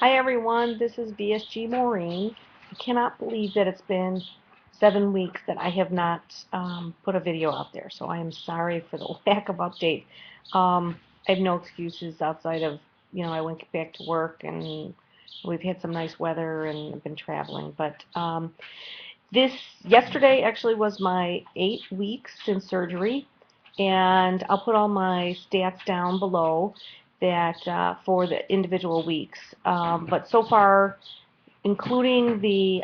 Hi everyone, this is BSG Maureen. I cannot believe that it's been 7 weeks that I have not put a video out there, so I am sorry for the lack of update. I have no excuses outside of, I went back to work and we've had some nice weather and I've been traveling, but this yesterday actually was my 8 weeks since surgery, and I'll put all my stats down below that for the individual weeks. But so far, including the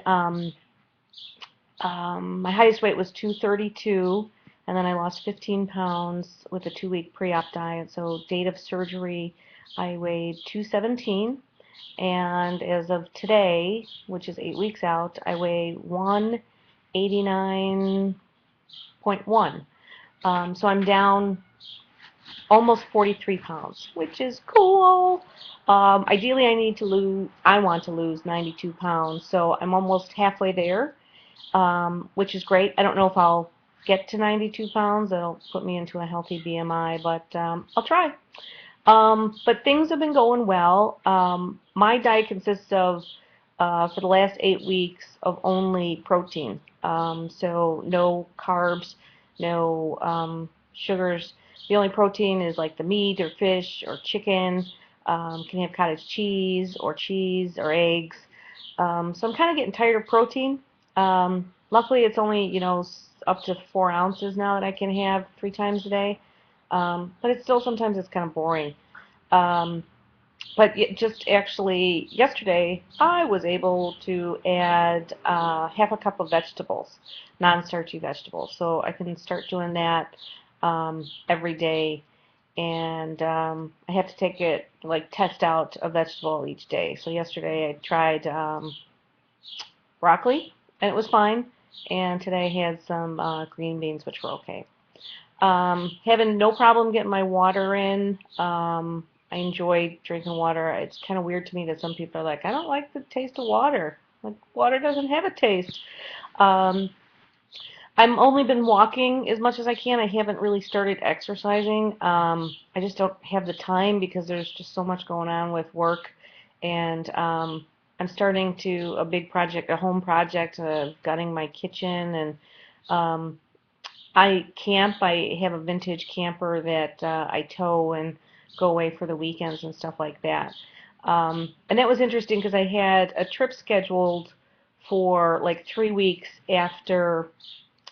my highest weight was 232, and then I lost 15 pounds with a 2-week pre-op diet. So date of surgery, I weighed 217. And as of today, which is 8 weeks out, I weigh 189.1. So I'm down almost 43 pounds, which is cool. Ideally, I want to lose 92 pounds, so I'm almost halfway there, which is great. I don't know if I'll get to 92 pounds. That'll put me into a healthy BMI, but I'll try. But things have been going well. My diet consists of, for the last 8 weeks, of only protein. So no carbs, no sugars. The only protein is like the meat or fish or chicken. Can have cottage cheese or eggs. So I'm kind of getting tired of protein. Luckily, it's only, up to 4 ounces now that I can have 3 times a day. But it's still sometimes it's kind of boring. Um, but just actually yesterday, I was able to add half a cup of vegetables, non-starchy vegetables. So I can start doing that every day. And I have to take it, like test out a vegetable each day. So yesterday I tried broccoli, and it was fine. And today I had some green beans, which were okay. Having no problem getting my water in. I enjoy drinking water. It's kind of weird to me that some people are like, I don't like the taste of water. Like, water doesn't have a taste. Um, I've only been walking as much as I can. I haven't really started exercising. I just don't have the time because there's just so much going on with work. And I'm starting to a big project, a home project, gutting my kitchen. And I camp. I have a vintage camper that I tow and go away for the weekends and stuff like that. And that was interesting because I had a trip scheduled for like 3 weeks after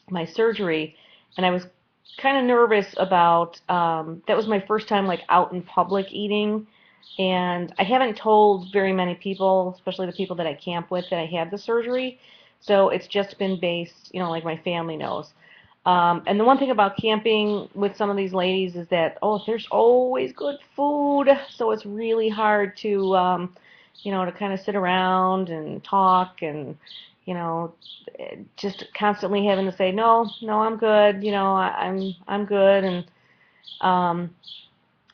my surgery, and I was kind of nervous about that was my first time like out in public eating, and I haven't told very many people, especially the people that I camp with, that I had the surgery. So it's just been based, like my family knows. And the one thing about camping with some of these ladies is that, oh, there's always good food, so it's really hard to kind of sit around and talk and, you know, just constantly having to say, no, no, I'm good, I'm good, and um,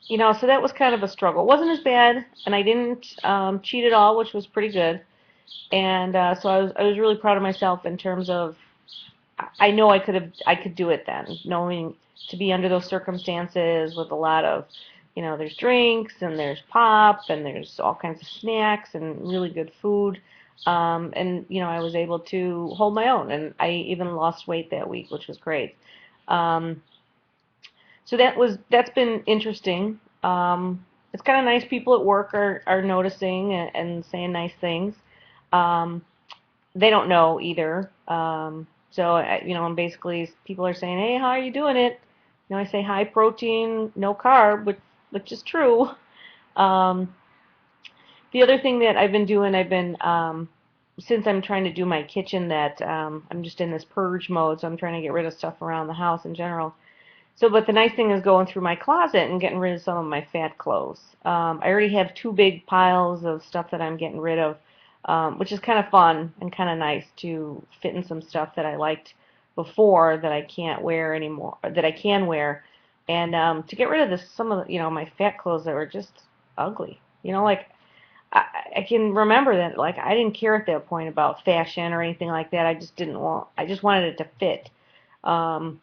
so that was kind of a struggle. It wasn't as bad, and I didn't cheat at all, which was pretty good. And so I was really proud of myself in terms of I know I could do it then, knowing to be under those circumstances with a lot of, there's drinks and there's pop and there's all kinds of snacks and really good food. And I was able to hold my own, and I even lost weight that week, which was great. Um, so that's been interesting. It's kind of nice. People at work are noticing and saying nice things. Um, they don't know either. So and basically people are saying, "Hey, how are you doing it?" I say high protein, no carb, which is true. Um, the other thing that I've been doing, since I'm trying to do my kitchen, that I'm just in this purge mode, so I'm trying to get rid of stuff around the house in general. So, but the nice thing is going through my closet and getting rid of some of my fat clothes. I already have 2 big piles of stuff that I'm getting rid of, which is kind of fun and kind of nice to fit in some stuff that I liked before that I can't wear anymore, that I can wear, and to get rid of some of my fat clothes that were just ugly. Like I, I can remember that, like, I didn't care at that point about fashion or anything like that. I just wanted it to fit. Um,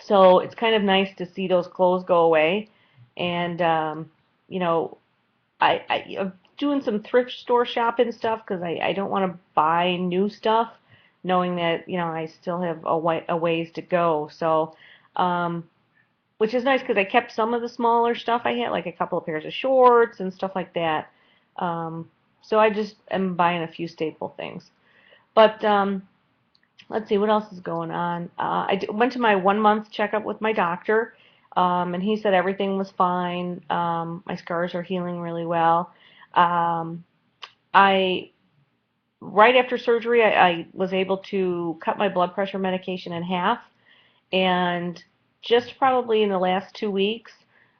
so it's kind of nice to see those clothes go away. And, you know, doing some thrift store shopping stuff because I don't want to buy new stuff, knowing that I still have a ways to go. So, um, which is nice because I kept some of the smaller stuff I had, like a couple of pairs of shorts and stuff like that. Um, so I just am buying a few staple things. But let's see what else is going on. Went to my 1 month checkup with my doctor, and he said everything was fine. My scars are healing really well. Um, I Right after surgery, I was able to cut my blood pressure medication in half, and just probably in the last 2 weeks,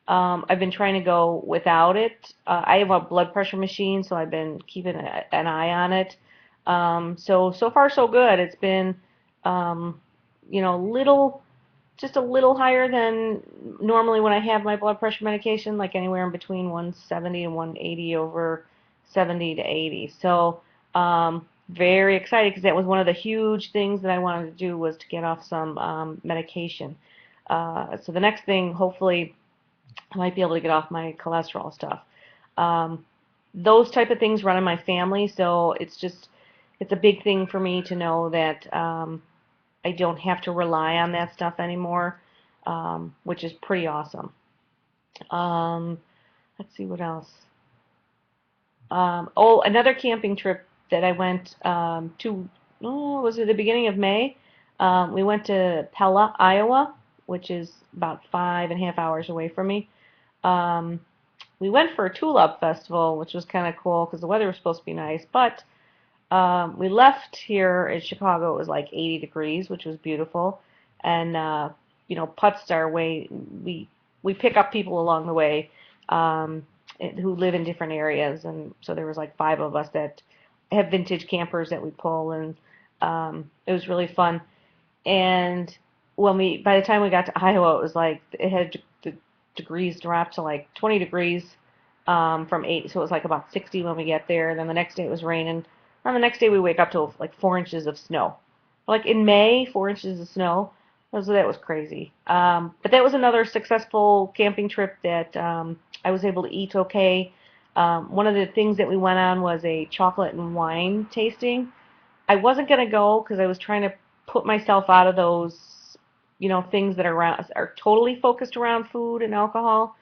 I've been trying to go without it. I have a blood pressure machine, so I've been keeping an eye on it. So far so good. It's been, um, little, just a little higher than normally when I have my blood pressure medication, like anywhere in between 170 and 180 over 70 to 80. So, very excited because that was one of the huge things that I wanted to do was to get off some medication. So the next thing, hopefully, I might be able to get off my cholesterol stuff. Um, those type of things run in my family, so it's a big thing for me to know that I don't have to rely on that stuff anymore, which is pretty awesome. Um, let's see what else. Oh, another camping trip that I went to, oh, was it the beginning of May? We went to Pella, Iowa, which is about 5.5 hours away from me. Um, we went for a tulip festival, which was kind of cool because the weather was supposed to be nice, but we left here in Chicago. It was like 80 degrees, which was beautiful. And putzed our way. We pick up people along the way who live in different areas, and so there was like 5 of us that have vintage campers that we pull, and it was really fun. And by the time we got to Iowa, it was like it had the degrees dropped to like 20 degrees from 8, so it was like about 60 when we get there. And then the next day it was raining. And the next day we wake up to like 4 inches of snow. Like in May, 4 inches of snow. That was crazy. But that was another successful camping trip that I was able to eat okay. One of the things that we went on was a chocolate and wine tasting. I wasn't gonna go because I was trying to put myself out of those, things that are totally focused around food and alcohol.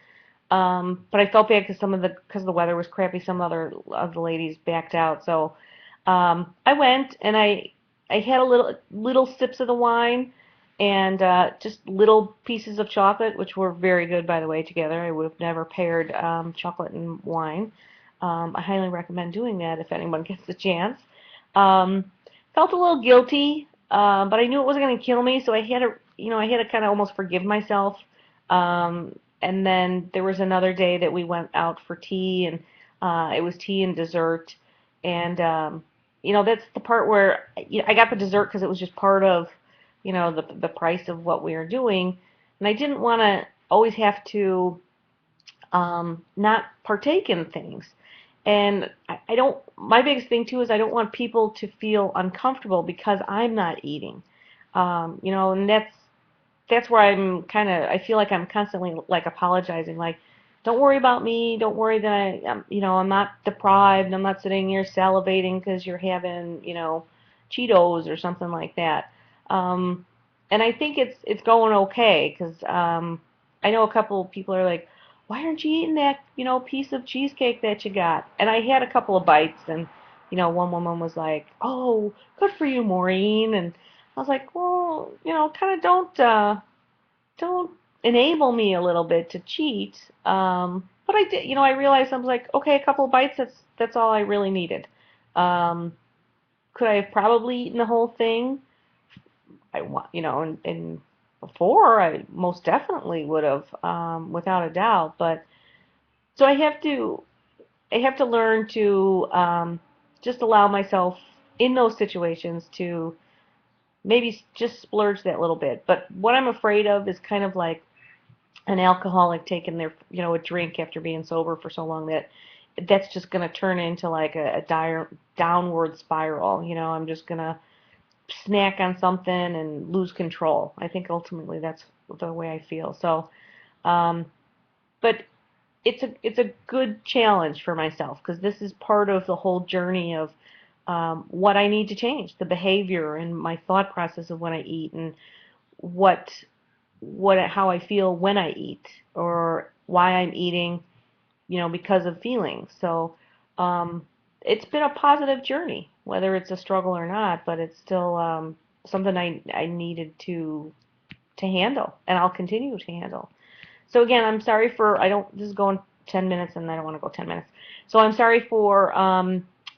But I felt bad because the weather was crappy. Some other of the ladies backed out, so I went and I had a little sips of the wine and just little pieces of chocolate, which were very good, by the way, together. I would have never paired chocolate and wine. I highly recommend doing that if anyone gets the chance. Um, Felt a little guilty, but I knew it wasn't going to kill me, so I had to kind of almost forgive myself. And then there was another day that we went out for tea, and it was tea and dessert, and that's the part where I got the dessert because it was just part of the price of what we were doing, and I didn't want to always have to not partake in things. And I don't, my biggest thing too is I don't want people to feel uncomfortable because I'm not eating. And that's where I feel like I'm constantly like apologizing, like, don't worry about me, don't worry that I'm not deprived, I'm not sitting here salivating because you're having, Cheetos or something like that. Um, and I think it's going okay because I know a couple of people are like, why aren't you eating that, piece of cheesecake that you got? And I had a couple of bites, and one woman was like, oh, good for you, Maureen, and I was like, well, kind of don't enable me a little bit to cheat. But I did, I realized I was like, okay, a couple of bites, that's all I really needed. Um, could I have probably eaten the whole thing? I want, and before I most definitely would have, without a doubt. But so I have to learn to just allow myself in those situations to maybe just splurge that little bit. But what I'm afraid of is kind of like an alcoholic taking a drink after being sober for so long that's just going to turn into like a dire downward spiral. I'm just going to snack on something and lose control. I think ultimately that's the way I feel. So, um, but it's a good challenge for myself because this is part of the whole journey of what I need to change, the behavior and my thought process of when I eat, and what how I feel when I eat, or why I'm eating, because of feelings. So it's been a positive journey, whether it's a struggle or not, but it's still something I needed to handle, and I'll continue to handle. So again, I'm sorry for I don't. This is going 10 minutes, and I don't want to go 10 minutes. So I'm sorry for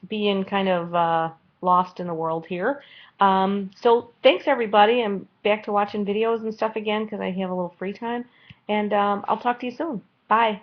being kind of lost in the world here. So thanks everybody. I'm back to watching videos and stuff again because I have a little free time, and I'll talk to you soon. Bye.